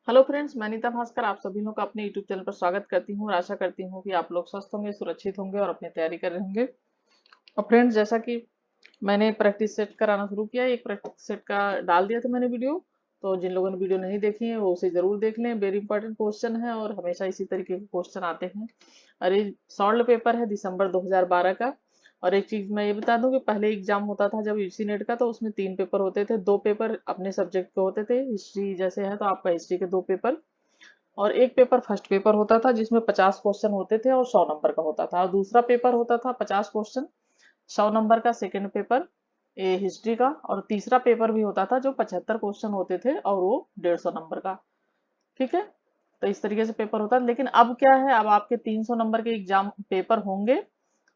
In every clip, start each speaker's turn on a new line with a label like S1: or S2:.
S1: Hello friends, मैं नीता भास्कर आप सभी लोग का अपने यूट्यूब चैनल पर स्वागत करती हूँ और आशा करती हूँ कि आप लोग स्वस्थ होंगे, सुरक्षित होंगे और अपनी तैयारी कर रहे होंगे। और फ्रेंड्स, जैसा कि मैंने प्रैक्टिस सेट कराना शुरू किया, एक प्रैक्टिस सेट का डाल दिया था मैंने वीडियो। तो जिन लोगों ने वीडियो नहीं देखी है वो उसे जरूर देख लें। वेरी इंपॉर्टेंट क्वेश्चन है और हमेशा इसी तरीके के क्वेश्चन आते हैं। और ये सॉल्व पेपर है दिसंबर 2012 का। और एक चीज मैं ये बता दूं कि पहले एग्जाम होता था जब यूसी नेट का, तो उसमें 3 पेपर होते थे। 2 पेपर अपने सब्जेक्ट के होते थे, हिस्ट्री जैसे है तो आपका हिस्ट्री के 2 पेपर, और एक पेपर फर्स्ट पेपर होता था जिसमें 50 क्वेश्चन होते थे और 100 नंबर का होता था। और दूसरा पेपर होता था 50 क्वेश्चन, 100 नंबर का, सेकेंड पेपर ये हिस्ट्री का। और तीसरा पेपर भी होता था जो 75 क्वेश्चन होते थे और वो 150 नंबर का। ठीक है, तो इस तरीके से पेपर होता है। लेकिन अब क्या है, अब आपके 300 नंबर के एग्जाम पेपर होंगे।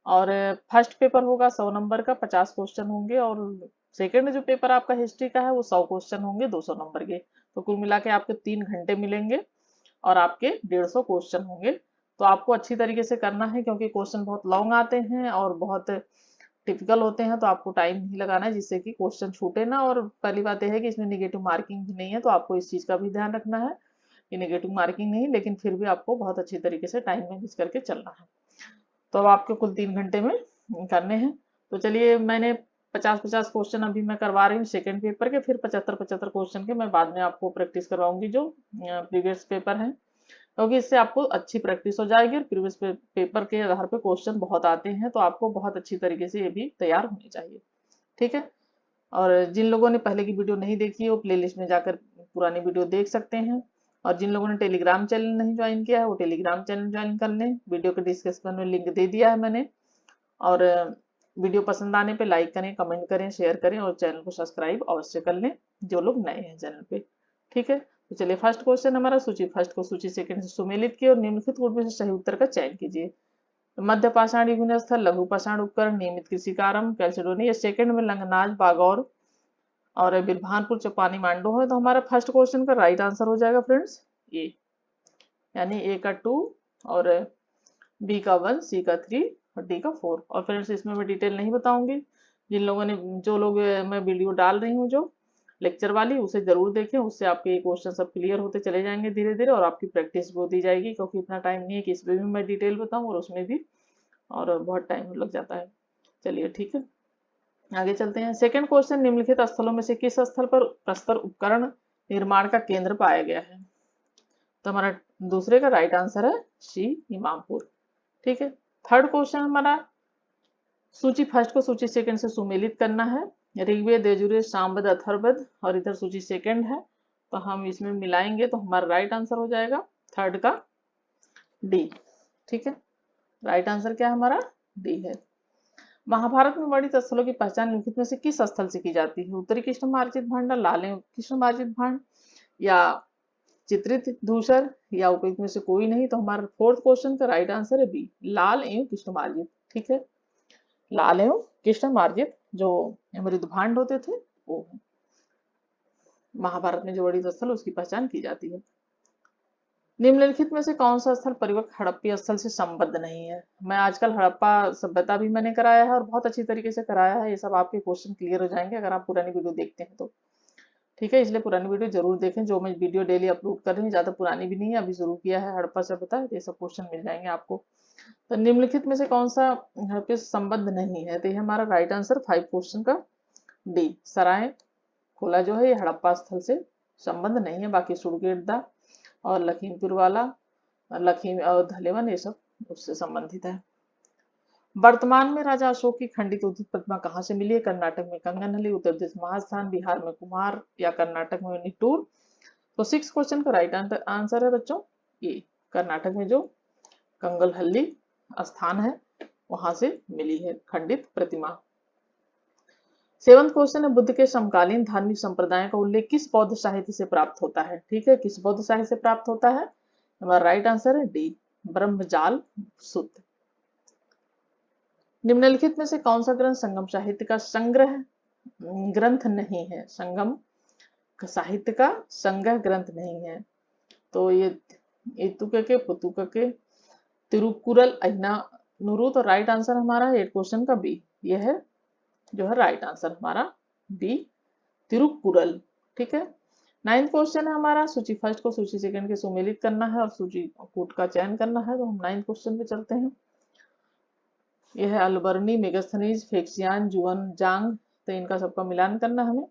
S1: और फर्स्ट पेपर होगा 100 नंबर का, 50 क्वेश्चन होंगे। और सेकेंड जो पेपर आपका हिस्ट्री का है वो 100 क्वेश्चन होंगे, 200 नंबर के। तो कुल मिला के आपके 3 घंटे मिलेंगे और आपके 150 क्वेश्चन होंगे। तो आपको अच्छी तरीके से करना है क्योंकि क्वेश्चन बहुत लॉन्ग आते हैं और बहुत टिपिकल होते हैं। तो आपको टाइम नहीं लगाना है जिससे कि क्वेश्चन छूटे ना। और पहली बात यह है कि इसमें निगेटिव मार्किंग भी नहीं है, तो आपको इस चीज का भी ध्यान रखना है कि निगेटिव मार्किंग नहीं, लेकिन फिर भी आपको बहुत अच्छी तरीके से टाइम मैनेज करके चलना है। तो अब आपके कुल 3 घंटे में करने हैं। तो चलिए, मैंने 50-50 क्वेश्चन अभी मैं करवा रही हूँ सेकंड पेपर के, फिर 75-75 क्वेश्चन के मैं बाद में आपको प्रैक्टिस करवाऊंगी जो प्रीवियस पेपर है। क्योंकि इससे आपको अच्छी प्रैक्टिस हो जाएगी और प्रीवियस पेपर के आधार पे क्वेश्चन बहुत आते हैं, तो आपको बहुत अच्छी तरीके से ये भी तैयार होनी चाहिए। ठीक है। और जिन लोगों ने पहले की वीडियो नहीं देखी है वो प्लेलिस्ट में जाकर पुरानी वीडियो देख सकते हैं। और जिन लोगों ने टेलीग्राम चैनल नहीं ज्वाइन किया है वो टेलीग्राम चैनल ज्वाइन कर लें, वीडियो के डिस्क्रिप्शन में लिंक दे दिया है मैंने। और वीडियो पसंद आने पे लाइक करें, कमेंट करें, शेयर करें और चैनल को सब्सक्राइब अवश्य कर लें जो लोग नए हैं चैनल पे। ठीक है, तो चलिए, फर्स्ट क्वेश्चन हमारा, सूची फर्स्ट को सूची सेकंड से सुमेलित किए और निम्नलिखित कोड में से सही उत्तर का चयन कीजिए। मध्य पाषाण युगीन स्थल, लघु पाषाण उपकरण, नियमित कृषि कारम, कैल्सिडोनी। सेकंड में लंगनाज, बागौर और बिरभानपुर, चपानी, मांडो है। तो हमारा फर्स्ट क्वेश्चन का राइट आंसर हो जाएगा फ्रेंड्स ए, यानी ए का 2 और बी का 1, सी का 3 और डी का 4। और फ्रेंड्स, इसमें मैं डिटेल नहीं बताऊंगी। जिन लोगों ने, जो लोग मैं वीडियो डाल रही हूँ जो लेक्चर वाली, उसे जरूर देखें, उससे आपके ये क्वेश्चन सब क्लियर होते चले जाएंगे धीरे धीरे और आपकी प्रैक्टिस भी होती जाएगी। क्योंकि इतना टाइम नहीं है कि इसमें भी मैं डिटेल बताऊं और उसमें भी, और बहुत टाइम लग जाता है। चलिए ठीक है, आगे चलते हैं। सेकंड क्वेश्चन, निम्नलिखित स्थलों में से किस स्थल पर प्रस्तर उपकरण निर्माण का केंद्र पाया गया है? तो हमारा दूसरे का राइट आंसर है सी, इमामपुर। ठीक है। थर्ड क्वेश्चन हमारा, सूची फर्स्ट को सूची सेकंड से सुमेलित करना है। ऋग्वेद, यजुर्वेद, सामवेद, अथर्ववेद और इधर सूची सेकंड है, तो हम इसमें मिलाएंगे तो हमारा राइट आंसर हो जाएगा थर्ड का डी। ठीक है, राइट आंसर क्या है हमारा? डी है। महाभारत में वर्णित स्थलों की पहचान निम्नलिखित में से किस स्थल से की जाती है? उत्तरी कृष्णमार्जित भांड, लाले कृष्णमार्जित भांड, या चित्रित धूसर, या उपयुक्त में से कोई नहीं। तो हमारा फोर्थ क्वेश्चन का राइट आंसर है बी, लाल एवं कृष्णमार्जित। ठीक है, लाल एवं कृष्णमार्जित जो मृद भांड होते थे वो है। महाभारत में जो वर्णित स्थल उसकी पहचान की जाती है। निम्नलिखित में से कौन सा स्थल परिवक्त हड़प्पी स्थल से संबद्ध नहीं है? मैं आजकल हड़प्पा सभ्यता भी मैंने कराया है और बहुत अच्छी तरीके से कराया है। ये सब आपके क्वेश्चन क्लियर हो जाएंगे अगर आप पुरानी वीडियो देखते हैं तो। ठीक है, इसलिए पुरानी वीडियो जरूर देखें। जो मैं वीडियो डेली अपलोड कर रही हूँ ज्यादा पुरानी भी नहीं है, अभी शुरू किया है हड़प्पा सभ्यता, ये सब क्वेश्चन मिल जाएंगे आपको। तो निम्नलिखित में से कौन सा हड़प्पा से संबद्ध नहीं है? तो ये हमारा राइट आंसर 5 क्वेश्चन का डी, सराय खोला जो है ये हड़प्पा स्थल से संबंध नहीं है। बाकी सुरगेटदा और लखीमपुर वाला, लखीम और धलेवन, ये सब उससे संबंधित है। वर्तमान में राजा अशोक की खंडित उचित प्रतिमा कहाँ से मिली है? कर्नाटक में कंगनहल्ली, उत्तर प्रदेश महास्थान, बिहार में कुम्हार, या कर्नाटक में निटूर। तो 6 क्वेश्चन का राइट आंसर है बच्चों ये, कर्नाटक में जो कंगलहल्ली स्थान है वहां से मिली है खंडित प्रतिमा। 7th क्वेश्चन है, बुद्ध के समकालीन धार्मिक संप्रदाय का उल्लेख किस बौद्ध साहित्य से प्राप्त होता है? ठीक है, किस बौद्ध साहित्य से प्राप्त होता है? हमारा राइट आंसर है डी, ब्रह्मजाल सूत्र। निम्नलिखित में से कौन सा ग्रंथ संगम साहित्य का संग्रह ग्रंथ नहीं है? संगम साहित्य का संग्रह ग्रंथ नहीं है। तो ये इतुके पुतुके, तिरुकुरल, अहिना नुरु। तो राइट आंसर हमारा 8 क्वेश्चन का बी, यह है जो है राइट आंसर हमारा बी, तिरुकुरल। ठीक है। 9th क्वेश्चन है हमारा, सूची फर्स्ट को सूची सेकंड के सुमेलित करना है और सूची कूट का चयन करना है। तो हम 9th क्वेश्चन पे चलते हैं। यह है अल्बर्नी, मेगास्थनीज, फेक्सियान, जुअन, जांग, तो इनका सबका मिलान करना हमें।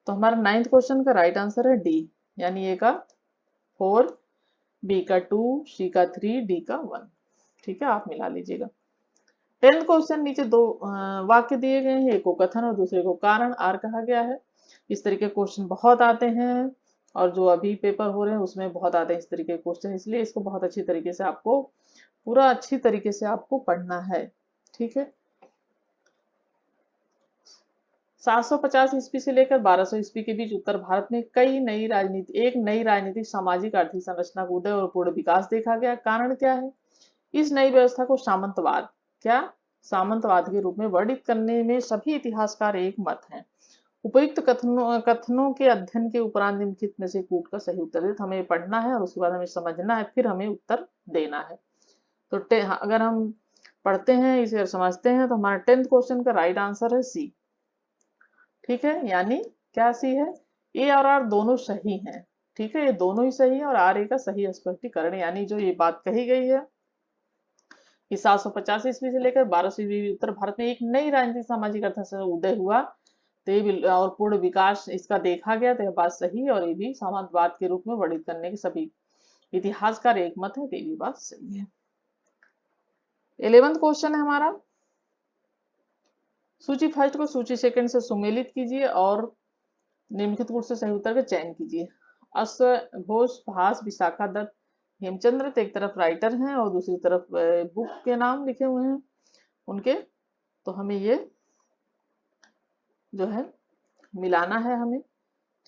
S1: तो हमारा 9th क्वेश्चन का राइट आंसर है डी, यानी ए का 4, बी का 2, सी का 3, डी का 1। ठीक है, आप मिला लीजिएगा। 10th क्वेश्चन, नीचे दो वाक्य दिए गए हैं, एक को कथन और दूसरे को कारण आर कहा गया है। इस तरीके के क्वेश्चन बहुत आते हैं और जो अभी पेपर हो रहे हैं उसमें बहुत आते हैं इस तरीके के क्वेश्चन, इसलिए इसको बहुत अच्छी तरीके से आपको पूरा अच्छी तरीके से आपको पढ़ना है। ठीक है, 750 ईस्वी से लेकर 1200 ईस्वी के बीच उत्तर भारत में एक नई राजनीतिक, सामाजिक, आर्थिक संरचना का उदय और पूर्ण विकास देखा गया। कारण क्या है? इस नई व्यवस्था को सामंतवाद के रूप में वर्णित करने में सभी इतिहासकार एक मत हैं। उपयुक्त कथनों के अध्ययन के उपरांत निम्नलिखित में से कूट का सही उत्तर दें। हमें पढ़ना है और उसके बाद हमें समझना है, फिर हमें उत्तर देना है। तो अगर हम पढ़ते हैं इसे और समझते हैं तो हमारा 10th क्वेश्चन का राइट आंसर है सी। ठीक है, यानी क्या सी है? ए और आर दोनों सही हैं। ठीक है, ये दोनों ही सही है और आर ए का सही स्पष्टीकरण, यानी जो ये बात कही गई है कि 750 ईस्वी से लेकर 1200 ईस्वी उत्तर भारत में एक नई राजनीतिक, सामाजिक अर्थव्यवस्था उदय हुआ, तो ये और पूर्ण विकास इसका देखा गया, तो यह बात सही है और ये भी सामंतवाद के रूप में वर्णित करने के सभी इतिहासकार एक मत है, तो ये भी बात सही है। 11th क्वेश्चन है हमारा, सूची फर्स्ट को सूची सेकंड से सुमेलित कीजिए और निम्नलिखित कूट से सही उत्तर का चयन कीजिए। अश्व घोष, भास, विशाखा दत्त, हेमचंद्र, तो एक तरफ राइटर हैं और दूसरी तरफ बुक के नाम लिखे हुए हैं उनके, तो हमें ये जो है मिलाना है हमें।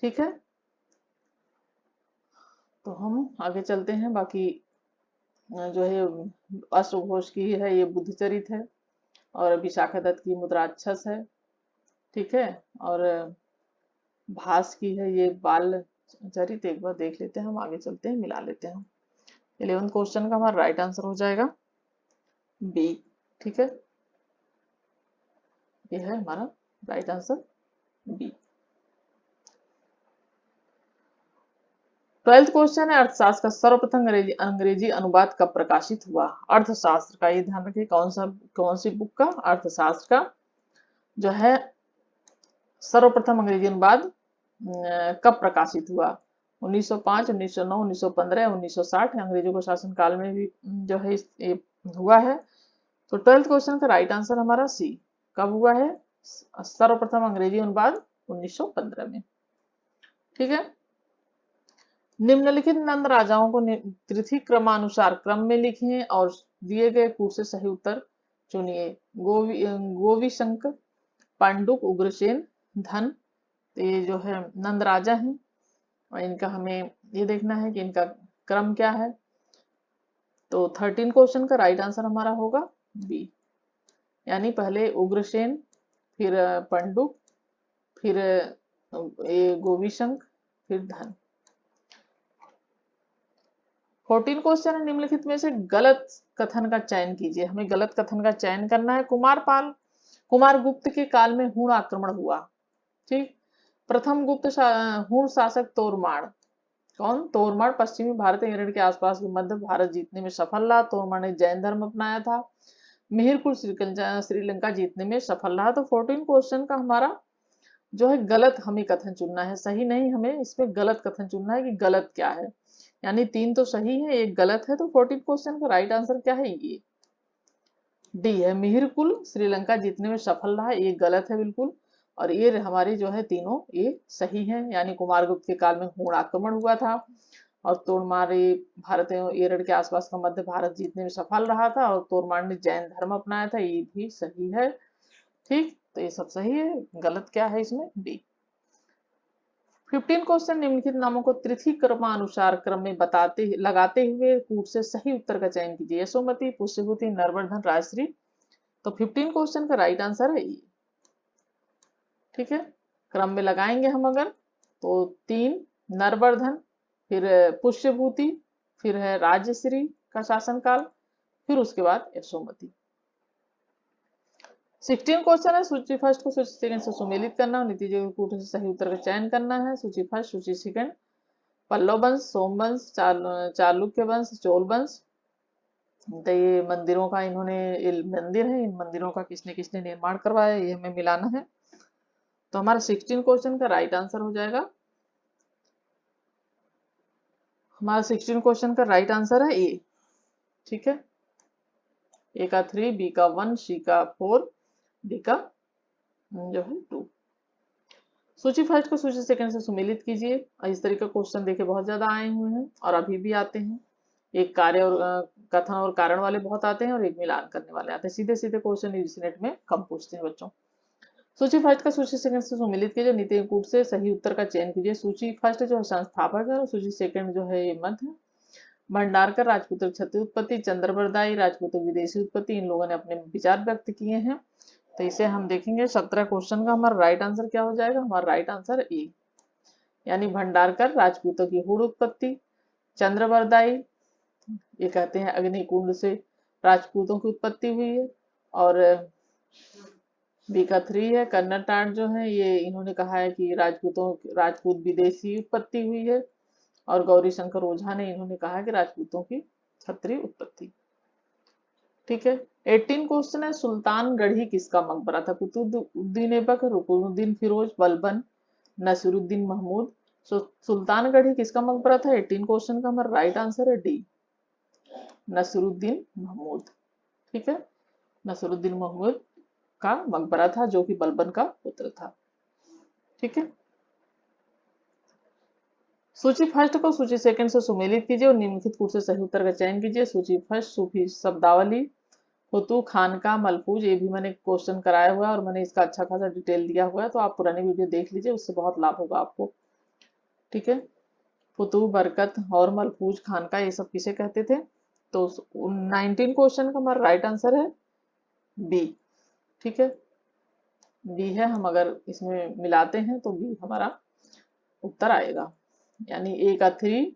S1: ठीक है, तो हम आगे चलते हैं। बाकी जो है अश्व घोष की है ये बुद्धचरित है और विशाखा दत्त की मुद्राक्षस है। ठीक है, और भास की है ये बाल चरित। एक बार देख लेते हैं, हम आगे चलते हैं, मिला लेते हैं। 11th क्वेश्चन का हमारा राइट आंसर हो जाएगा बी। ठीक है, ये है हमारा right answer B. 12th question है, अर्थशास्त्र का सर्वप्रथम अंग्रेजी अनुवाद कब प्रकाशित हुआ? अर्थशास्त्र का, ये ध्यान रखिए कौन सी बुक का? अर्थशास्त्र का जो है सर्वप्रथम अंग्रेजी अनुवाद कब प्रकाशित हुआ? 1905, 1909, 1915, 1960, अंग्रेजों के शासनकाल में भी जो है ये हुआ है। तो 12th क्वेश्चन का राइट आंसर हमारा सी। कब हुआ है सर्वप्रथम अंग्रेजी अनुवाद? 1915 में। ठीक है, निम्नलिखित नंद राजाओं को तिथि क्रमानुसार क्रम में लिखिए और दिए गए कूट से सही उत्तर चुनिए। गोविशंक, पांडुक, उग्रसेन, धन, तो ये जो है नंद राजा हैं और इनका हमें ये देखना है कि इनका क्रम क्या है। तो 13 क्वेश्चन का राइट आंसर हमारा होगा बी, यानी पहले उग्रसेन, फिर पंडुक, फिर ये गोविशंक, फिर धन। 14 क्वेश्चन है, निम्नलिखित में से गलत कथन का चयन कीजिए। हमें गलत कथन का चयन करना है। कुमारगुप्त के काल में हूण आक्रमण हुआ। ठीक, प्रथम गुप्त हूण शासक तोरमाड़, कौन? तोरमाड़ पश्चिमी भारत एरड़ के आसपास के मध्य भारत जीतने में सफल रहा। तोरमाड़ ने जैन धर्म अपनाया था। मिहिरकुल श्रीलंका जीतने में सफल रहा। तो 14 क्वेश्चन का हमारा जो है गलत हमें कथन चुनना है, सही नहीं, हमें इसमें गलत कथन चुनना है कि गलत क्या है, यानी 3 तो सही है, एक गलत है। तो 14 क्वेश्चन का राइट आंसर क्या है? ये डी है, मिहिरकुल श्रीलंका जीतने में सफल रहा, ये गलत है बिल्कुल। और ये हमारी जो है तीनों ये सही है, यानी कुमारगुप्त के काल में हूण आक्रमण हुआ था और तोड़मार भारत एरड़ के आसपास का मध्य भारत जीतने में सफल रहा था और तोड़मार ने जैन धर्म अपनाया था, ये भी सही है। ठीक, तो ये सब सही है, गलत क्या है इसमें? डी। 15 क्वेश्चन, निम्नलिखित नामों को तिथि क्रमानुसार क्रम में लगाते हुए कूट से सही उत्तर का चयन कीजिए। यशोमती, पुष्यभूति, नरवर्धन, राजश्री। तो 15 क्वेश्चन का राइट आंसर है ये। ठीक है, क्रम में लगाएंगे हम अगर तो 3 नरवर्धन, फिर पुष्यभूति, फिर है राजश्री का शासनकाल, फिर उसके बाद यशोमती। 16 क्वेश्चन है। सूची फर्स्ट को सूची सेकंड से सुमेलित करना और नतीजे के कूट से सही उत्तर का चयन करना है। सूची फर्स्ट, सूची सेकंड, पल्लव वंश, सोम वंश, चालुक्य वंश, चोल वंश। तो ये मंदिरों का इन्होंने, मंदिर है, इन मंदिरों का किसने किसने निर्माण करवाया, ये हमें मिलाना है। तो हमारा 16 क्वेश्चन का राइट आंसर हो जाएगा, हमारा 16 क्वेश्चन का राइट आंसर है ए। ठीक है, ए का 3, बी का 1, सी का 4, डी का जो है 2। सूची फर्स्ट को सूची सेकंड से सुमेलित कीजिए। इस तरह का क्वेश्चन देखे बहुत ज्यादा आए हुए हैं और अभी भी आते हैं। एक कार्य और कथन और कारण वाले बहुत आते हैं और एक मिलान करने वाले आते हैं। सीधे सीधे क्वेश्चन यूजीसी नेट में कम पूछते हैं बच्चों। सूची फर्स्ट का सूची सेकंड से सुमेलित कीजिए, नीति कूट से सही उत्तर का चयन कीजिए। सूची फर्स्ट जो है संस्थापक है और सूची सेकंड जो है ये मध्य है। भंडारकर राजपूतों की क्षत्रिय उत्पत्ति, चंद्रबरदाई राजपूतों की विदेशी उत्पत्ति, इन लोगों ने अपने विचार व्यक्त किए हैं। तो इसे हम देखेंगे 17 क्वेश्चन का हमारा राइट आंसर क्या हो जाएगा, हमारा राइट आंसर ए, यानी भंडारकर राजपूतों की हुड़ उत्पत्ति, चंद्रबरदाई ये कहते हैं अग्निकुंड से राजपूतों की उत्पत्ति हुई है, और बी का 3 है कन्नटाट जो है ये इन्होंने कहा है कि राजपूत विदेशी उत्पत्ति हुई है, और गौरी शंकर ओझा ने इन्होंने कहा कि राजपूतों की क्षत्रिय उत्पत्ति। ठीक है, 18 क्वेश्चन है। सुल्तानगढ़ी किसका मकबरा था, कुतुबुद्दीन ऐबक, रुकनुद्दीन फिरोज, बलबन, नसीरुद्दीन महमूद। सुल्तानगढ़ी किसका मकबरा था, 18 क्वेश्चन का हमारा राइट आंसर है डी, नसीरुद्दीन महमूद। ठीक है, नसीरुद्दीन महमूद का मकबरा था जो कि बलबन का पुत्र था। ठीक है, सूची फर्स्ट को सूची सेकंड से सुमेलित कीजिए और निम्नलिखित कूट से सही उत्तर का चयन कीजिए। सूची फर्स्ट, सूफी शब्दावली, फुतू, खानका, मलफूज, ये भी मैंने क्वेश्चन कराया हुआ है और मैंने इसका अच्छा खासा डिटेल दिया हुआ है, तो आप पुरानी वीडियो देख लीजिए, उससे बहुत लाभ होगा आपको। ठीक है, फुतू, बरकत और मलफूज, खानका ये सब किसे कहते थे। तो 19 क्वेश्चन का हमारा राइट आंसर है बी। ठीक है, बी है, हम अगर इसमें मिलाते हैं तो बी हमारा उत्तर आएगा, यानी ए का 3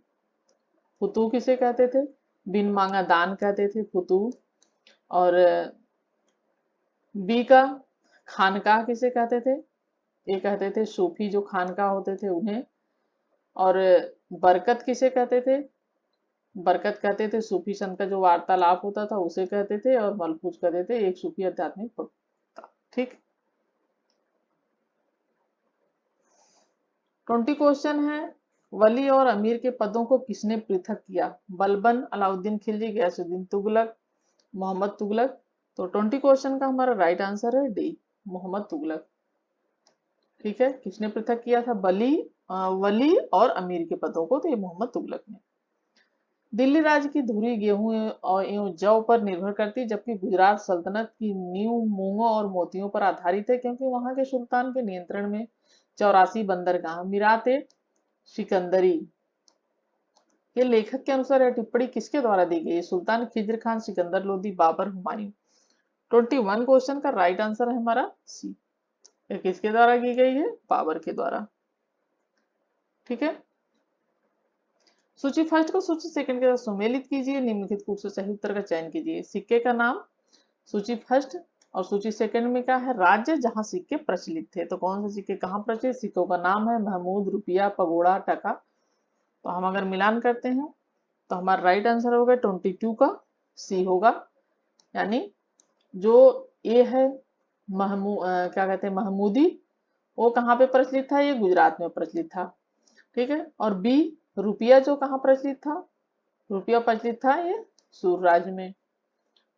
S1: फुतू किसे कहते थे, बिन मांगा दान कहते थे फुतू, और बी का खानकाह किसे कहते थे, ये कहते थे सूफी जो खानकाह होते थे उन्हें, और बरकत किसे कहते थे, बरकत कहते थे सूफी संत का जो वार्तालाप होता था उसे कहते थे, और मलफूज कहते थे एक सूफी आध्यात्मिक वक्ता। ठीक, 20 क्वेश्चन है। वली और अमीर के पदों को किसने पृथक किया, बलबन, अलाउद्दीन खिलजी, गयासुद्दीन तुगलक, मोहम्मद तुगलक। तो 20 क्वेश्चन का हमारा राइट आंसर है डी, मोहम्मद तुगलक। ठीक है, किसने पृथक किया था, वली और अमीर के पदों को, तो ये मोहम्मद तुगलक ने। दिल्ली राज्य की धुरी गेहूं और एवं जौ पर निर्भर करती, जबकि गुजरात सल्तनत की नींव मूंगों और मोतियों पर आधारित है, क्योंकि वहां के सुल्तान के नियंत्रण में 84 बंदरगाह। मीरात सिकंदरी के लेखक के अनुसार यह टिप्पणी किसके द्वारा दी गई है, सुल्तान खिज्र खान, सिकंदर लोदी, बाबर, हुमायूं। 21 क्वेश्चन का राइट आंसर है हमारा सी, यह किसके द्वारा की गई है, बाबर के द्वारा। ठीक है, सूची फर्स्ट को सूची सेकंड के साथ सुमेलित कीजिए, निम्नलिखित कूट से सही उत्तर का चयन कीजिए। सिक्के का नाम सूची फर्स्ट और सूची सेकंड में क्या है, राज्य जहां सिक्के प्रचलित थे। तो कौन से सिक्के कहां प्रचलित, सिक्कों का नाम है महमूद, रुपया, पगोड़ा, टका। तो हम अगर मिलान करते हैं तो हमारा राइट आंसर होगा 22 का सी होगा, यानी जो ए है क्या कहते हैं महमूदी, वो कहाँ पे प्रचलित था, ये गुजरात में प्रचलित था। ठीक है, और बी रुपया जो कहाँ प्रचलित था, रुपया प्रचलित था ये सूर राज्य में।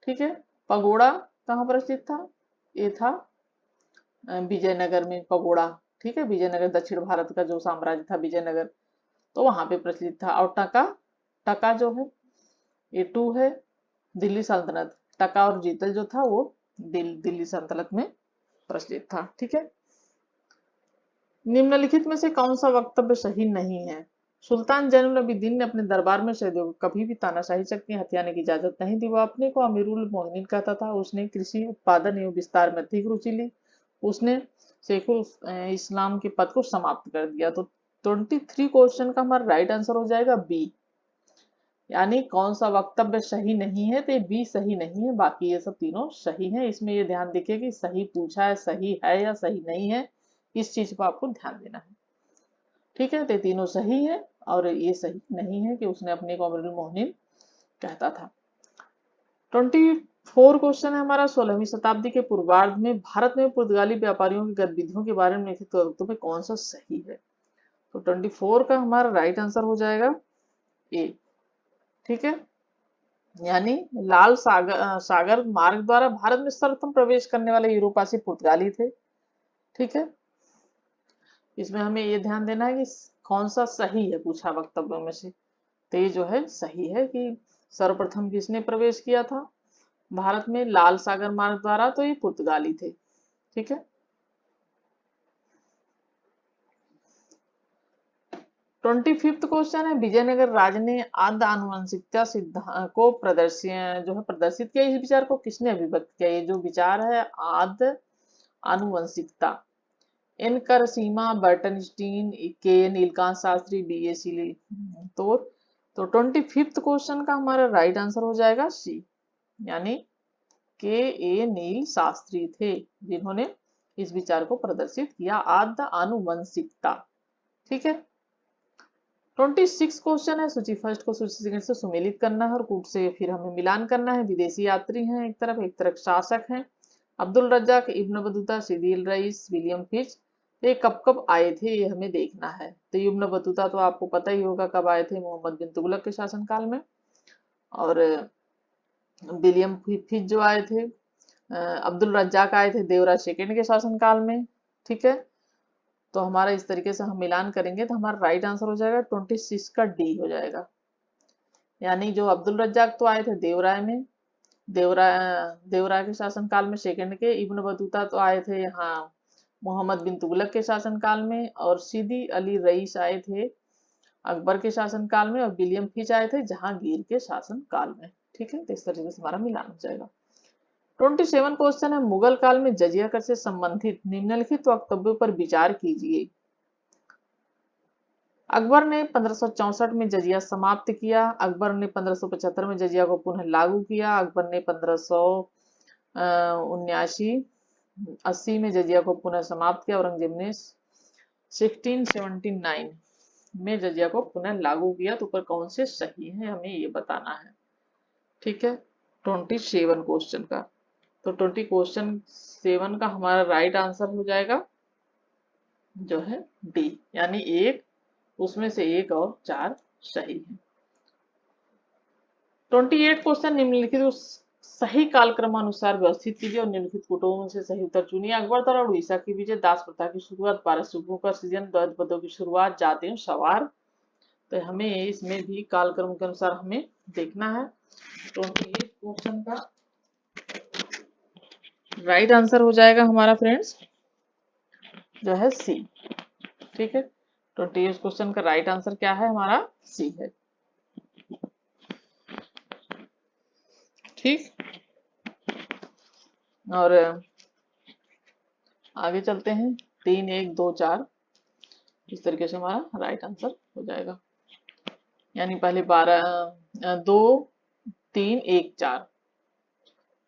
S1: ठीक है, पगोड़ा कहाँ प्रचलित था, ये था विजयनगर में पगोड़ा। ठीक है, विजयनगर दक्षिण भारत का जो साम्राज्य था विजयनगर, तो वहां पे प्रचलित था। और टका, टका जो है ये 2 है, दिल्ली सल्तनत, टका और जीतल जो था वो दिल्ली सल्तनत में प्रचलित था। ठीक है, निम्नलिखित में से कौन सा वक्तव्य सही नहीं है, सुल्तान जैनुल अबिदीन ने अपने दरबार में शहीदों को कभी भी तानाशाही शक्तियां हथियाने की इजाजत नहीं दी। वो अपने को अमीरुल मोमिनीन कहता था। उसने कृषि उत्पादन एवं विस्तार में अधिक रुचि ली। उसने शेखुल इस्लाम के पद को समाप्त कर दिया। तो 23 क्वेश्चन का हमारा राइट आंसर हो जाएगा बी, यानी कौन सा वक्तव्य सही नहीं है, तो बी सही नहीं है, बाकी ये सब तीनों सही है। इसमें ये ध्यान देखिए कि सही पूछा है, सही है या सही नहीं है, इस चीज पर आपको ध्यान देना है। ठीक है, तो ये तीनों सही है और ये सही नहीं है कि उसने अपने को अमरुल मोहनिम कहता था। 24 क्वेश्चन है हमारा। 16वीं शताब्दी के पूर्वार्ध में भारत में पुर्तगाली व्यापारियों की गतिविधियों के बारे में लिखित तथ्यों में कौन सा सही है? तो 24 का हमारा राइट आंसर हो जाएगा ए। ठीक है, यानी लाल सागर मार्ग द्वारा भारत में सर्वप्रथम प्रवेश करने वाले यूरोपासी पुर्तगाली थे। ठीक है, इसमें हमें ये ध्यान देना है कि कौन सा सही है पूछा वक्तव्यों में से, तो ये जो है सही है कि सर्वप्रथम किसने प्रवेश किया था भारत में लाल सागर मार्ग द्वारा, तो ये पुर्तगाली थे। ठीक है, 25th क्वेश्चन है। विजयनगर राज ने आद्य आनुवंशिकता सिद्धांत को प्रदर्शित किया। इस विचार को किसने अभिव्यक्त किया? ये जो विचार है आद्य आनुवंशिकता, एन करसीमा, बर्टनस्टीन, के नीलकांत शास्त्री, बी ए सी तो 25th क्वेश्चन का हमारा राइट आंसर हो जाएगा सी, यानी के ए नील शास्त्री थे जिन्होंने इस विचार को प्रदर्शित किया, आद्य आनुवंशिकता। ठीक है, 26 क्वेश्चन है। सूची फर्स्ट को सूची सेकंड से सुमेलित करना है और कूट से फिर हमें मिलान करना है। विदेशी यात्री हैं एक तरफ शासक हैं। Abdul Razzaq, Ibn Battuta, सिदिल rice, William Fitch, ये कब कब आए थे ये हमें देखना है। तो इब्न बतूता तो आपको पता ही होगा कब आए थे, मोहम्मद बिन तुगलक के शासनकाल में। और विलियम फिच जो आए थे, अब्दुल रज्जाक आए थे देवराज सेकंड के शासनकाल में। ठीक है, तो हमारा इस तरीके से हम मिलान करेंगे तो हमारा राइट आंसर हो जाएगा 26 का डी हो जाएगा। यानी जो अब्दुल रज्जाक तो आए थे देवराय में, देवराय के शासनकाल में सेकंड के। इब्न बतूता तो आए थे यहाँ मोहम्मद बिन तुगलक के शासनकाल में, और सीदी अली रईस आए थे अकबर के शासनकाल में, और विलियम फिच आए थे जहांगीर के शासनकाल में। ठीक है, तो इस तरीके से हमारा मिलान हो जाएगा। 27 क्वेश्चन है। मुगल काल में जजिया कर से संबंधित निम्नलिखित वक्तव्यों पर विचार कीजिए। अकबर ने 1564 में जजिया समाप्त किया। अकबर ने 1575 में जजिया को पुनः लागू किया। अकबर ने 1579-80 में जजिया को पुनः समाप्त किया। औरंगजेब ने 1679 में जजिया को पुनः लागू किया। तो ऊपर कौन से सही है हमें ये बताना है। ठीक है, 27 क्वेश्चन का, तो 27 का हमारा राइट आंसर हो जाएगा जो है डी, यानी एक उसमें से एक और चार सही है। 28 क्वेश्चन। निम्नलिखित सही कालक्रमानुसार व्यवस्थित कीजिए और निम्नलिखित कुटुंबों से सही उत्तर चुनिए। अकबर द्वारा उड़ीसा की विजय, दास प्रथा की शुरुआत, 12 सूबों का सृजन, द्वैत पदों की शुरुआत, जातियों सवार। तो हमें इसमें भी कालक्रम के अनुसार हमें देखना है। 28 क्वेश्चन का राइट आंसर हो जाएगा हमारा फ्रेंड्स जो है सी। ठीक है, 28 क्वेश्चन का राइट आंसर क्या है हमारा? सी है। ठीक, और आगे चलते हैं। 3 1 2 4 इस तरीके से हमारा राइट आंसर हो जाएगा। यानी पहले 2 3 1 4,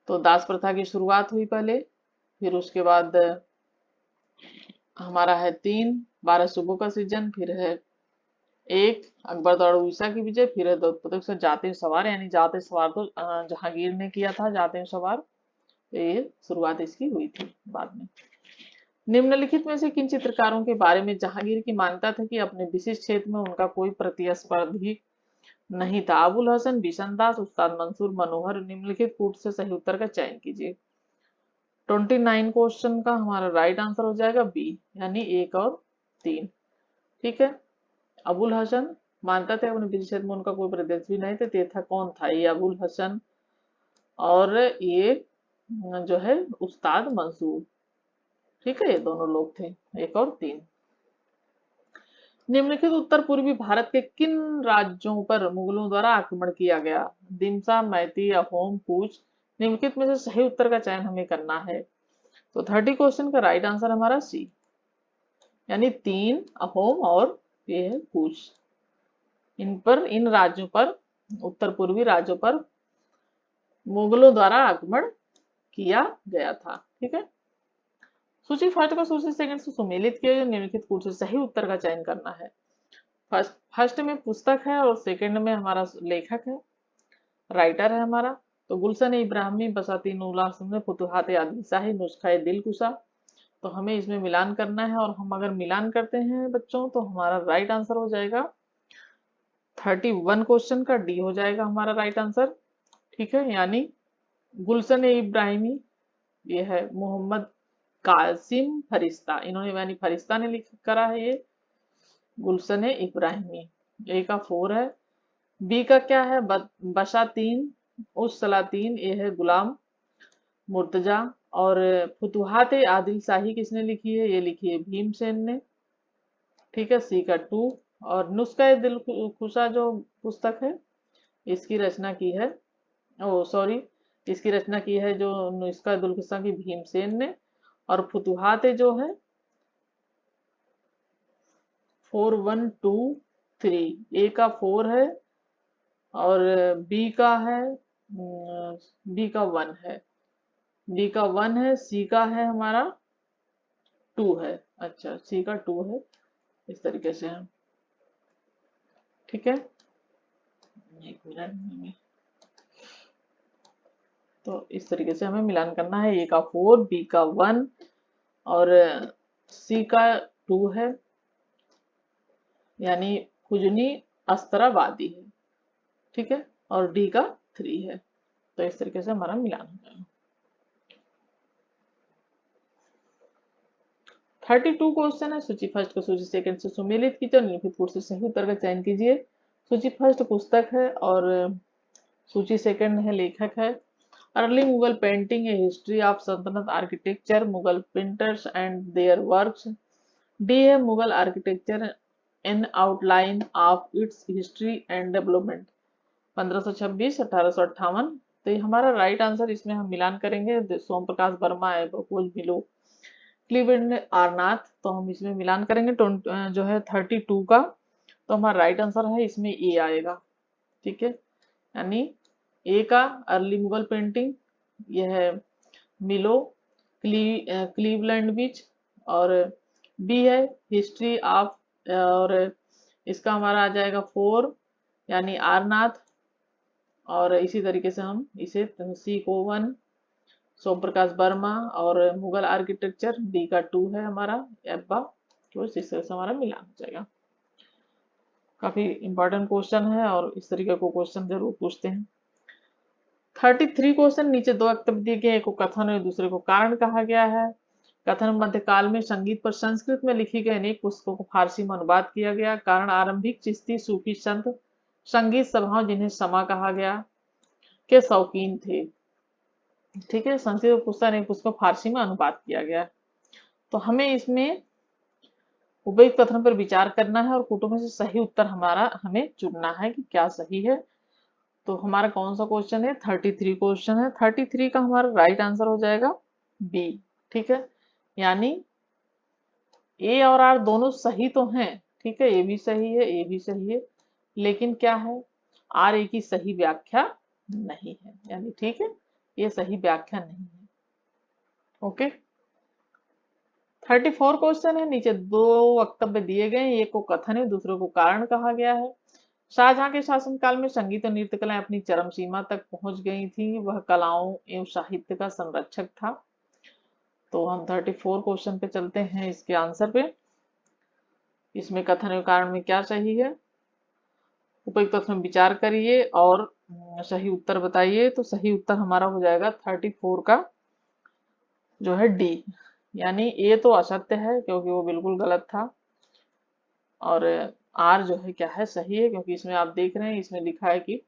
S1: तो दास प्रथा की शुरुआत हुई पहले, फिर उसके बाद हमारा है 3 12 सूबों का सृजन, फिर है 1 अकबर द्वारा उड़ीसा की विजय, फिर है जाते सवार, यानी जाते सवार तो जहांगीर ने किया था जाते सवार, तो ये शुरुआत इसकी हुई थी बाद में। निम्नलिखित में से किन चित्रकारों के बारे में जहांगीर की मान्यता था कि अपने विशिष्ट क्षेत्र में उनका कोई प्रतिस्पर्धी नहीं था? अबुल हसन, बिशनदास, उस्ताद मंसूर, मनोहर। निम्नलिखित कूट से सही उत्तर का चयन कीजिए। 29 क्वेश्चन का हमारा राइट आंसर हो जाएगा बी, यानी 1 और 3। ठीक है, अबुल हसन मानता थे अपने विशिष्ट क्षेत्र में उनका कोई प्रतिस्पर्धी नहीं थे, ते था कौन था? ये अबुल हसन और ये जो है उस्ताद मंसूर। ठीक है, ये दोनों लोग थे, 1 और 3। निम्नलिखित उत्तर पूर्वी भारत के किन राज्यों पर मुगलों द्वारा आक्रमण किया गया? दिमसा, मैती, अहोम, कूच। निम्नलिखित में से सही उत्तर का चयन हमें करना है। तो 30 क्वेश्चन का राइट आंसर हमारा सी, यानी 3 अहोम और ये है कूच। इन राज्यों पर उत्तर पूर्वी राज्यों पर मुगलों द्वारा आक्रमण किया गया था। ठीक है, सूची फर्स्ट को सूची सेकंड से सुमेलित किए गए निम्नलिखित कूट से सही उत्तर का चयन करना है। फर्स्ट में पुस्तक है और सेकंड में हमारा लेखक है, राइटर है हमारा। तो गुलशन इब्राहिमी, बसाती उल्लाह ने फुतुहात आदिल शाही, नुस्खा दिल कुशा। तो हमें इसमें मिलान करना है, और हम अगर मिलान करते हैं बच्चों तो हमारा राइट आंसर हो जाएगा 31 क्वेश्चन का डी हो जाएगा हमारा राइट आंसर। ठीक है, यानी गुलशन इब्राहिमी ये है मोहम्मद कासिम फरिश्ता, इन्होंने यानी फरिश्ता ने लिख करा है ये गुलशन इब्राहिमी। ए का 4 है। बी का क्या है, बशातीन उस सलातीन, ये है गुलाम मुर्तजा। और फुतुहात आदिल शाही किसने लिखी है, ये लिखी है भीमसेन ने। ठीक है, सी का 2। और नुस्खा दिल खुशा जो पुस्तक है इसकी रचना की है, ओ सॉरी, इसकी रचना की है जो नुस्खा दिल खुशा की भीमसेन ने। और फुतुहात जो है 4 1 2 3, ए का 4 है और बी का है, बी का 1 है, बी का 1 है, सी का है हमारा 2 है। अच्छा, सी का 2 है, इस तरीके से है। ठीक है, एक मिनट में, तो इस तरीके से हमें मिलान करना है। ए का 4, बी का 1 और सी का 2 है, यानी खुजनी अस्त्राबादी है। ठीक है, और डी का 3 है। तो इस तरीके से हमारा मिलान हो जाएगा। 32 क्वेश्चन है। सूची फर्स्ट को सूची सेकंड से सुमेलित कीजिए और निम्नलिखित कूट से सही उत्तर का चयन कीजिए। सूची फर्स्ट पुस्तक है और सूची सेकंड है लेखक है। Early Mughal painting, a history of sultanate architecture, Mughal painters and their works. D है Mughal architecture in outline of its history and development 1526 1858। तो ये हमारा राइट आंसर, इसमें हम मिलान करेंगे सोम प्रकाश वर्मा है, खोज मिलो, क्लीवेलैंड आरनाथ। तो हम इसमें मिलान करेंगे जो है 32 का। तो हमारा राइट आंसर है इसमें ए आएगा। ठीक है, यानी ए का अर्ली मुगल पेंटिंग, यह है मिलो क्लीवलैंड बीच। और बी है हिस्ट्री ऑफ, और इसका हमारा आ जाएगा 4, यानी आरनाथ। और इसी तरीके से हम इसे सी को 1 सोम प्रकाश वर्मा, और मुगल आर्किटेक्चर डी का 2 है हमारा एब्बा। तो इस तरह से हमारा मिलान हो जाएगा। काफी इंपॉर्टेंट क्वेश्चन है और इस तरीके को क्वेश्चन जरूर पूछते हैं। 33 क्वेश्चन, नीचे दो वक्तव्य दिए गए, एक को कथन और दूसरे को कारण कहा गया है। कथन, मध्यकाल में संगीत पर संस्कृत में लिखी गई अनेक पुस्तकों को फारसी में अनुवाद किया गया। कारण, आरंभिक चिश्ती सूफी संत संगीत सभाओं जिन्हें समा कहा गया के शौकीन थे। ठीक है, संस्कृत पुस्तक अनेक पुस्तकों फारसी में अनुवाद किया गया। तो हमें इसमें उपयुक्त कथन पर विचार करना है और कूटों में से सही उत्तर हमारा हमें चुनना है कि क्या सही है। तो हमारा कौन सा क्वेश्चन है, 33 क्वेश्चन है। 33 का हमारा राइट आंसर हो जाएगा बी। ठीक है, यानी ए और आर दोनों सही तो हैं। ठीक है, ए भी सही है, ए भी सही है, लेकिन क्या है, आर ए की सही व्याख्या नहीं है। यानी ठीक है, ये सही व्याख्या नहीं है। ओके, 34 क्वेश्चन है। नीचे दो वक्तव्य दिए गए, एक को कथन है, दूसरे को कारण कहा गया है। शाहजहां के शासनकाल में संगीत और नृत्य कलाएं अपनी चरम सीमा तक पहुंच गई थी, वह कलाओं एवं साहित्य का संरक्षक था। तो हम 34 क्वेश्चन पे चलते हैं, इसके आंसर पे। इसमें कथन एवं कारण में क्या सही है, उपयुक्त तथ्यों में विचार करिए और सही उत्तर बताइए। तो सही उत्तर हमारा हो जाएगा 34 का जो है डी, यानी ए तो असत्य है क्योंकि वो बिल्कुल गलत था। और आर जो है क्या है, सही है, क्योंकि इसमें आप देख रहे हैं इसमें लिखा है कि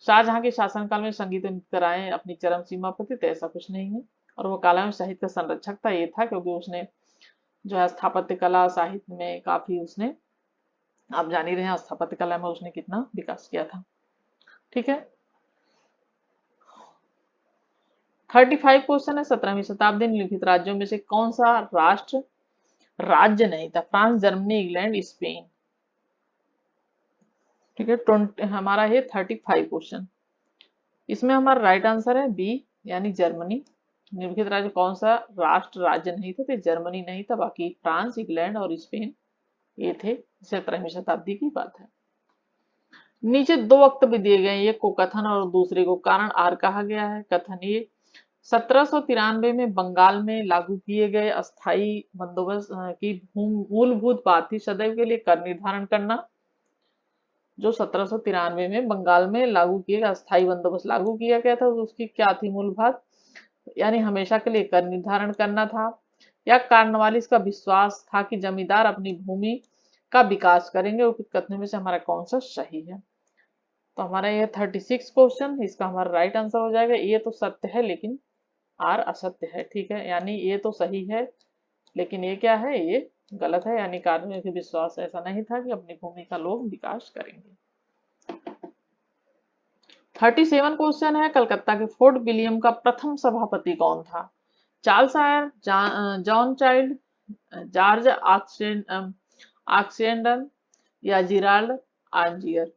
S1: शाहजहां के शासनकाल में संगीत और नृत्य कलाएं अपनी चरम सीमा पर थी। तो ऐसा कुछ नहीं है। और वो कला में साहित्य का संरक्षक था, ये था क्योंकि उसने जो है स्थापत्य कला साहित्य में काफी उसने, आप जान ही रहे हैं स्थापत्य कला में उसने कितना विकास किया था। ठीक है, 35 क्वेश्चन है। 17वीं शताब्दी में लिखित राज्यों में से कौन सा राष्ट्र राज्य नहीं था, फ्रांस, जर्मनी, इंग्लैंड, स्पेन। ठीक है। 20 हमारा है 35 क्वेश्चन। इसमें हमारा राइट आंसर है बी, यानी जर्मनी। निम्नलिखित राज्य कौन सा राष्ट्र राज्य नहीं था? तो जर्मनी नहीं था, बाकी फ्रांस, इंग्लैंड और स्पेन ये थे। 17वीं शताब्दी की बात है। नीचे दो वक्तव्य दिए गए हैं, एक को कथन और दूसरे को कारण आर कहा गया है। कथन ये 1793 में बंगाल में लागू किए गए अस्थाई बंदोबस्त की मूलभूत बात थी सदैव के लिए कर निर्धारण करना। जो 1793 में बंगाल में लागू किए गए अस्थाई बंदोबस्त लागू किया गया था, उसकी क्या थी मूल बात? यानी हमेशा के लिए कर निर्धारण करना था। या कार्नवालिस का विश्वास था कि जमींदार अपनी भूमि का विकास करेंगे। उपयुक्त कथनों में से हमारा कौन सा सही है? तो हमारा ये 36 क्वेश्चन, इसका हमारा राइट आंसर हो जाएगा। ये तो सत्य है लेकिन आर असत्य है। ठीक है, यानी ये तो सही है लेकिन ये क्या है? ये गलत है। यानी कार्मिक के विश्वास ऐसा नहीं था कि अपनी भूमि का लोग विकास करेंगे। 37 क्वेश्चन है, कलकत्ता के फोर्ट विलियम का प्रथम सभापति कौन था? Charles Eyre, John Child, George Oxenden या जिराल्ड आंजियर?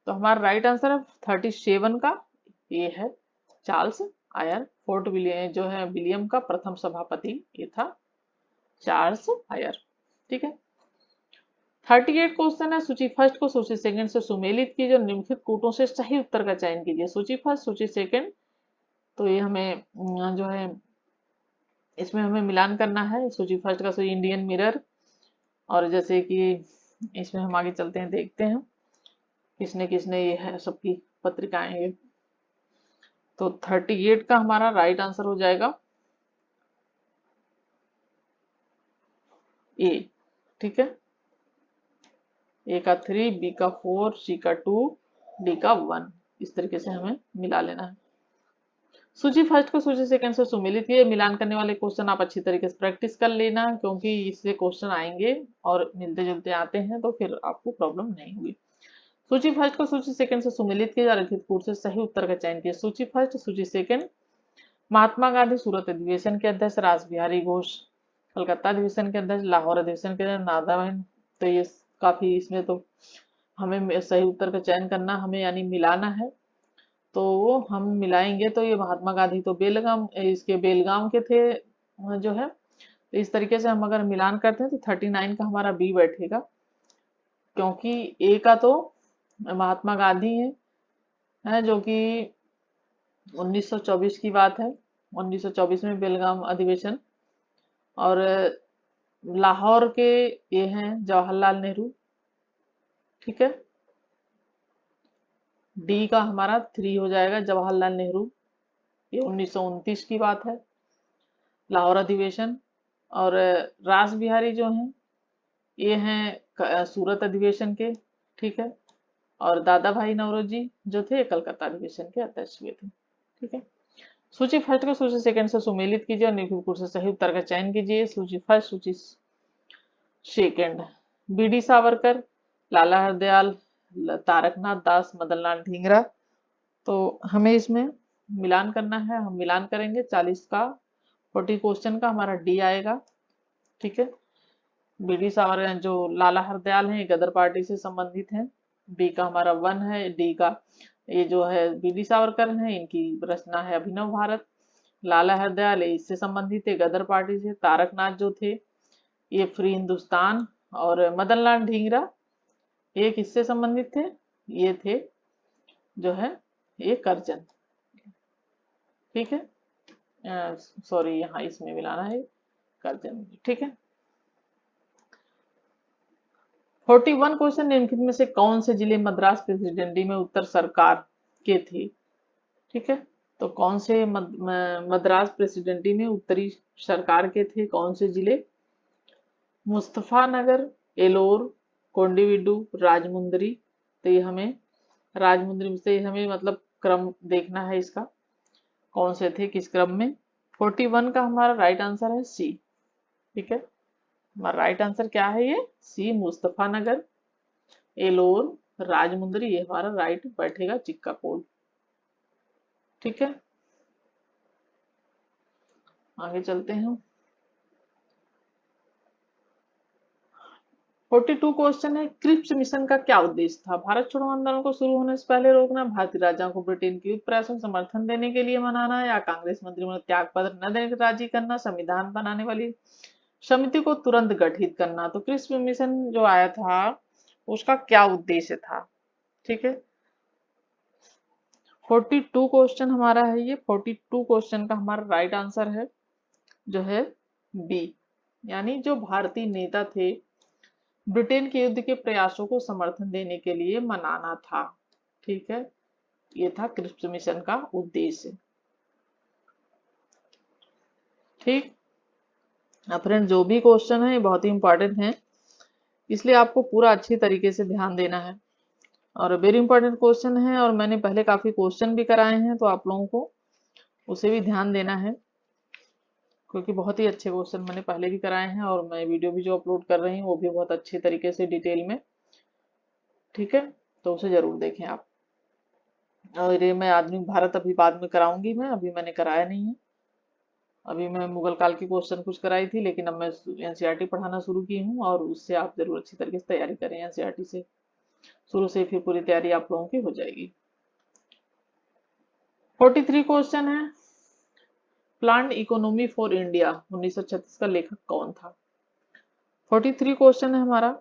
S1: तो हमारा राइट आंसर है 37 का ये है चार्ल्स आयर। फोर्ट विलियम जो है विलियम का प्रथम सभापति ये था चार्ल्स आयर। ठीक है। 38 क्वेश्चन है, सूची फर्स्ट को सूची सेकंड से सुमेलित कीजिए, निम्नलिखित कूटों से सही उत्तर का चयन कीजिए। सूची फर्स्ट, सूची सेकंड, तो ये हमें जो है इसमें हमें मिलान करना है। सूची फर्स्ट का सूची इंडियन मिरर, और जैसे कि इसमें हम आगे चलते हैं, देखते हैं किसने किसने ये है सबकी पत्रिकाएं ये। तो 38 का हमारा राइट आंसर हो जाएगा ए। ठीक है, ए का 3, बी का 4, सी का 2, डी का 1, इस तरीके से हमें मिला लेना है। सूची फर्स्ट को सूची सेकंड से सुमेलित किए। मिलान करने वाले क्वेश्चन आप अच्छी तरीके से प्रैक्टिस कर लेना, क्योंकि इससे क्वेश्चन आएंगे और मिलते जुलते आते हैं तो फिर आपको प्रॉब्लम नहीं होगी। सूची फर्स्ट को सूची सेकंड से सुमेलित किया, लिखित कूट से सही उत्तर का चयन किया। सूची फर्स्ट, सूची सेकंड, महात्मा गांधी सूरत अधिवेशन के अध्यक्ष, रास बिहारी घोष कलकत्ता अधिवेशन के अध्यक्ष, लाहौर अधिवेशन के अध्यक्ष, नादा बहन। तो ये काफी, इसमें तो हमें सही उत्तर का चयन करना, हमें यानी मिलाना है। तो वो हम मिलाएंगे तो ये महात्मा गांधी तो बेलगाम, इसके बेलगाम के थे जो है। तो इस तरीके से हम अगर मिलान करते हैं तो 39 का हमारा बी बैठेगा, क्योंकि ए का तो महात्मा गांधी है जो कि 1924 की बात है। 1924 में बेलगाम अधिवेशन, और लाहौर के ये हैं जवाहरलाल नेहरू। ठीक है, डी का हमारा 3 हो जाएगा जवाहरलाल नेहरू, ये 1929 की बात है लाहौर अधिवेशन। और रास बिहारी जो हैं ये हैं सूरत अधिवेशन के। ठीक है, और दादा भाई नौरोजी जो थे कलकत्ता अधिवेशन के अध्यक्ष हुए थे। ठीक है, सूची फर्स्ट को सूची सेकंड से सुमेलित कीजिए और निम्नलिखित से सही उत्तर का चयन कीजिए। सूची फर्स्ट, सूची सेकंड, बी डी सावरकर, लाला हरदयाल, तारकनाथ दास, मदनलाल ढींगरा। तो हमें इसमें मिलान करना है, हम मिलान करेंगे। 40 का 40 क्वेश्चन का हमारा डी आएगा। ठीक है, बीडी सावरकर जो लाला हरदयाल हैं ये गदर पार्टी से संबंधित हैं। बी का हमारा 1 है। डी का ये जो है बीडी सावरकर हैं, इनकी रचना है अभिनव भारत। लाला हरदयाल इससे संबंधित है गदर पार्टी से। तारकनाथ जो थे ये फ्री हिंदुस्तान, और मदनलाल ढींगरा ये किससे संबंधित थे? ये थे जो है ये करजन। ठीक है, सॉरी यहाँ इसमें मिलाना है करजन। ठीक है, 41 क्वेश्चन, निम्नलिखित में से कौन से जिले मद्रास प्रेसिडेंसी में उत्तर सरकार के थे? ठीक है, तो कौन से मद्रास प्रेसिडेंसी में उत्तरी सरकार के थे? कौन से जिले? मुस्तफानगर, एलोर, कोंडीविडू, राजमुंदरी। तो ये हमें राजमुंदरी से हमें मतलब क्रम देखना है इसका, कौन से थे किस क्रम में। 41 का हमारा राइट आंसर है सी। ठीक है, हमारा राइट आंसर क्या है? ये सी, मुस्तफानगर, एलोर, राजमुंदरी, ये हमारा राइट बैठेगा चिक्काकोट। ठीक है, आगे चलते हैं। 42 क्वेश्चन है, क्रिप्स मिशन का क्या उद्देश्य था? भारत छोड़ो आंदोलन को शुरू होने से पहले रोकना, भारतीय राजाओं को ब्रिटेन के युद्ध प्रयासों में समर्थन देने के लिए मनाना, या कांग्रेस मंत्रिमंडल त्याग पत्र न देने को राजी करना, संविधान बनाने वाली समिति को तुरंत गठित करना। तो क्रिप्स मिशन जो आया था उसका क्या उद्देश्य था? ठीक है, 42 क्वेश्चन हमारा है, ये 42 क्वेश्चन का हमारा राइट आंसर है जो है बी, यानी जो भारतीय नेता थे ब्रिटेन के युद्ध के प्रयासों को समर्थन देने के लिए मनाना था। ठीक है, ये था क्रिप्स मिशन का उद्देश्य। ठीक, अब फ्रेंड जो भी क्वेश्चन है बहुत ही इंपॉर्टेंट है, इसलिए आपको पूरा अच्छी तरीके से ध्यान देना है और वेरी इंपॉर्टेंट क्वेश्चन है, और मैंने पहले काफी क्वेश्चन भी कराए हैं तो आप लोगों को उसे भी ध्यान देना है, क्योंकि बहुत ही अच्छे क्वेश्चन मैंने पहले भी कराए हैं और मैं वीडियो भी जो अपलोड कर रही हूँ वो भी बहुत अच्छे तरीके से डिटेल में। ठीक है, तो उसे जरूर देखें आप। और ये मैं आधुनिक भारत अभी बाद में कराऊंगी, मैं अभी मैंने कराया नहीं है। अभी मैं मुगल काल की क्वेश्चन कुछ कराई थी, लेकिन अब मैं एनसीईआरटी पढ़ाना शुरू की हूँ और उससे आप जरूर अच्छी तरीके से तैयारी करें। एनसीईआरटी से शुरू से फिर पूरी तैयारी आप लोगों की हो जाएगी। 43 क्वेश्चन है, प्लान्ड इकोनॉमी फॉर इंडिया 1936 का लेखक कौन था? 43 क्वेश्चन है हमारा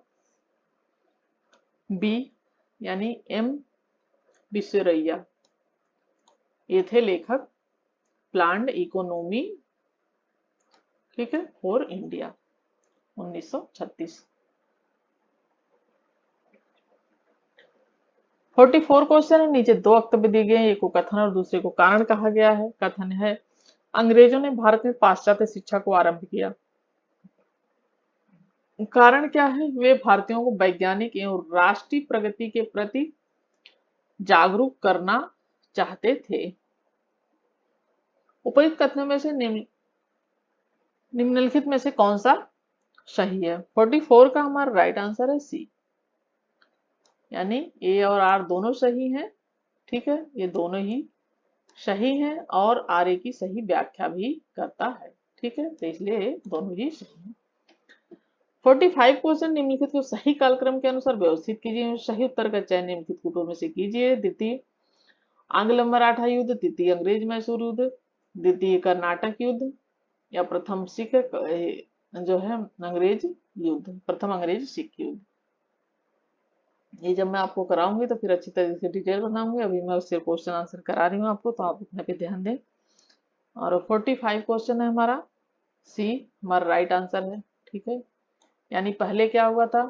S1: बी, यानी एम विश्वेश्वरैया, ये थे लेखक प्लान्ड इकोनॉमी, ठीक है, फॉर इंडिया 1936। 44 क्वेश्चन है, नीचे दो वक्तव्य दिए गए हैं, एक को कथन और दूसरे को कारण कहा गया है। कथन है, अंग्रेजों ने भारत में पाश्चात्य शिक्षा को आरंभ किया। कारण क्या है? वे भारतीयों को वैज्ञानिक एवं राष्ट्रीय प्रगति के प्रति जागरूक करना चाहते थे। उपयुक्त कथनों में से निम्नलिखित में से कौन सा सही है? 44 का हमारा राइट आंसर है सी, यानी ए और आर दोनों सही हैं। ठीक है, ये दोनों ही सही है और आर ए की सही व्याख्या भी करता है। ठीक है, तो इसलिए दोनों ही सही है। 45 क्वेश्चन, निम्नलिखित को सही कालक्रम के अनुसार व्यवस्थित कीजिए, सही उत्तर का चयन निम्नलिखित कूटों में से कीजिए। द्वितीय आंग्ल मराठा युद्ध, द्वितीय अंग्रेज मैसूर युद्ध, द्वितीय कर्नाटक युद्ध, या प्रथम सिख जो है अंग्रेज युद्ध, प्रथम अंग्रेज सिख युद्ध। ये जब मैं आपको कराऊंगी तो फिर अच्छी तरीके से डिटेल बनाऊंगी, अभी मैं उससे क्वेश्चन आंसर करा रही हूँ आपको, तो आप अपने पे ध्यान दें। और 45 क्वेश्चन है हमारा सी, हमारा राइट आंसर है। ठीक है, यानी पहले क्या हुआ था?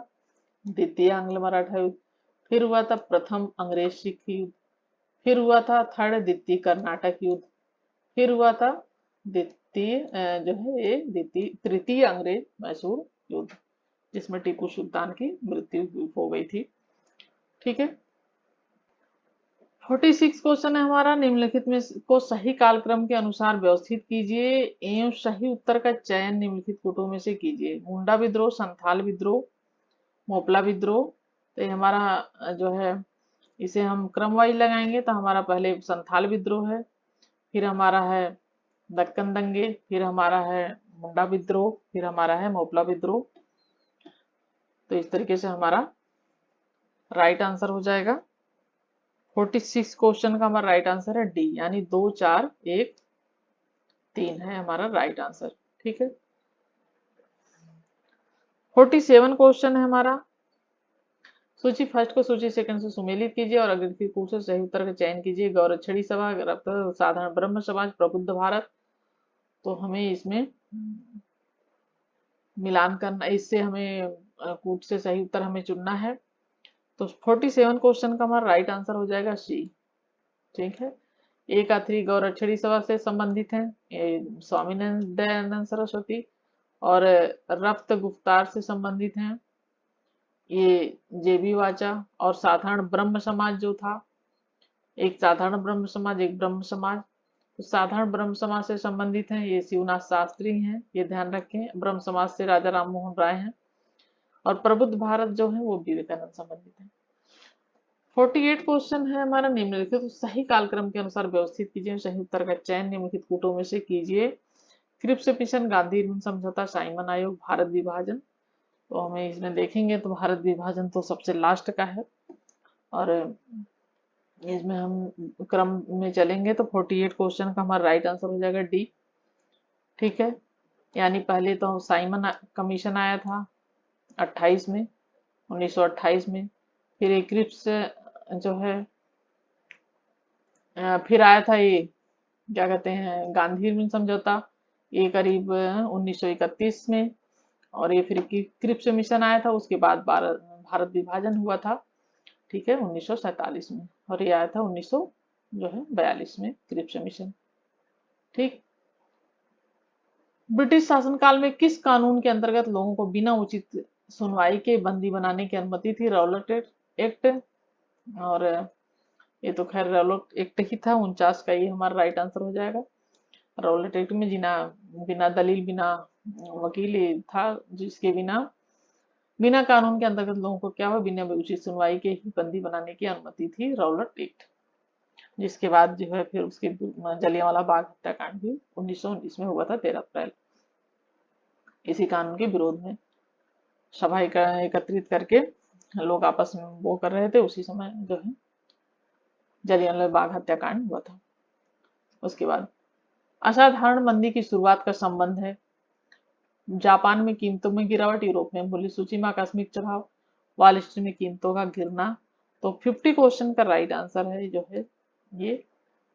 S1: द्वितीय आंग्ल मराठा युद्ध, फिर हुआ था प्रथम अंग्रेज सिख युद्ध, फिर हुआ था थर्ड द्वितीय कर्नाटक युद्ध, फिर हुआ था द्वितीय जो है ये द्वितीय तृतीय अंग्रेज मैसूर युद्ध, जिसमें टीपू सुल्तान की मृत्यु हो गई थी। ठीक है, 46 क्वेश्चन है हमारा, निम्नलिखित में को सही कालक्रम के अनुसार व्यवस्थित कीजिए एवं सही उत्तर का चयन निम्नलिखित कूटों में से कीजिए। मुंडा विद्रोह, संथाल विद्रोह, मोपला विद्रोह। तो ये हमारा जो है इसे हम क्रम वाइज लगाएंगे, तो हमारा पहले संथाल विद्रोह है, फिर हमारा है दक्कन दंगे, फिर हमारा है मुंडा विद्रोह, फिर हमारा है मोपला विद्रोह। तो इस तरीके से हमारा राइट आंसर हो जाएगा। 46 क्वेश्चन का हमारा राइट आंसर है डी, यानी 2 4 1 3 है हमारा राइट आंसर। ठीक है, 47 क्वेश्चन है हमारा, सूची फर्स्ट को सूची सेकंड से सुमेलित कीजिए और अग्रलिखित कूट से सही उत्तर का चयन कीजिए। गौरक्षणी सभा, साधारण ब्रह्म समाज, प्रबुद्ध भारत। तो हमें इसमें मिलान करना, इससे हमें कूट से सही उत्तर हमें चुनना है। तो 47 क्वेश्चन का हमारा राइट आंसर हो जाएगा सी। ठीक है, ए का 3 गौरक्षणी सभा से संबंधित है, स्वामी दयानंद सरस्वती, और रफ्त गुफ्तार से संबंधित हैं, ये जेबी वाचा, और साधारण ब्रह्म समाज जो था, एक साधारण ब्रह्म समाज, एक ब्रह्म समाज। तो साधारण ब्रह्म समाज से संबंधित हैं, ये शिवनाथ शास्त्री हैं, ये ध्यान रखें। ब्रह्म समाज से राजा राम मोहन राय हैं, और प्रबुद्ध भारत जो है वो विवेकानंद संबंधित है। 48 क्वेश्चन है हमारा, निम्नलिखित तो सही कालक्रम के अनुसार व्यवस्थित कीजिए, सही उत्तर का चयन निम्नलिखित कूटों में से कीजिए। क्रिप्स मिशन, गांधी समझौता, साइमन आयोग, भारत विभाजन। तो हमें इसमें देखेंगे तो भारत विभाजन तो सबसे लास्ट का है, और इसमें हम क्रम में चलेंगे तो 48 क्वेश्चन का हमारा राइट आंसर हो जाएगा डी। ठीक है, यानी पहले तो साइमन कमीशन आया था 28 में, 1928 में। फिर एक क्रिप्स जो है फिर आया था ये क्या कहते हैं गांधी मिल समझौता, ये करीब 1931 में। और ये फिर क्रिप्स मिशन आया था, उसके बाद भारत विभाजन हुआ था, ठीक है, 1947 में। और ये आया था 1942 में क्रिप्स मिशन। ठीक। ब्रिटिश शासनकाल में किस कानून के अंतर्गत लोगों को बिना उचित सुनवाई के बंदी बनाने की अनुमति थी? Rowlatt act. और ये तो खैर रॉलेट एक्ट ही था, 49 का, ये हमारा राइट आंसर हो जाएगा। रॉलेट एक्ट में बिना दलील, बिना वकील ये था, जिसके बिना कानून के अंतर्गत लोगों को क्या हुआ, बिना उचित सुनवाई के ही बंदी बनाने की अनुमति थी, रॉलेट एक्ट। जिसके बाद जो है फिर उसके जलियांवाला बाग हत्याकांड भी 1919 में हुआ था, 13 अप्रैल। इसी कानून के विरोध में सभा एकत्रित करके लोग आपस में वो कर रहे थे, उसी समय जो है जलियांवाला बाग हत्याकांड हुआ था। उसके बाद असाधारण मंदी की शुरुआत का संबंध है जापान में कीमतों में गिरावट, यूरोप में मूल्य सूची में आकस्मिक चढ़ाव, वॉल स्ट्रीट में कीमतों का गिरना। तो 50 क्वेश्चन का राइट आंसर है जो है ये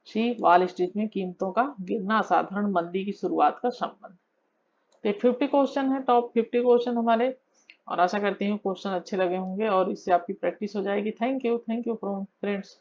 S1: सी, वॉल स्ट्रीट में कीमतों का गिरना असाधारण मंदी की शुरुआत का संबंध। तो 50 क्वेश्चन है, टॉप 50 क्वेश्चन हमारे, और आशा करती हूँ क्वेश्चन अच्छे लगे होंगे और इससे आपकी प्रैक्टिस हो जाएगी। Thank you friends.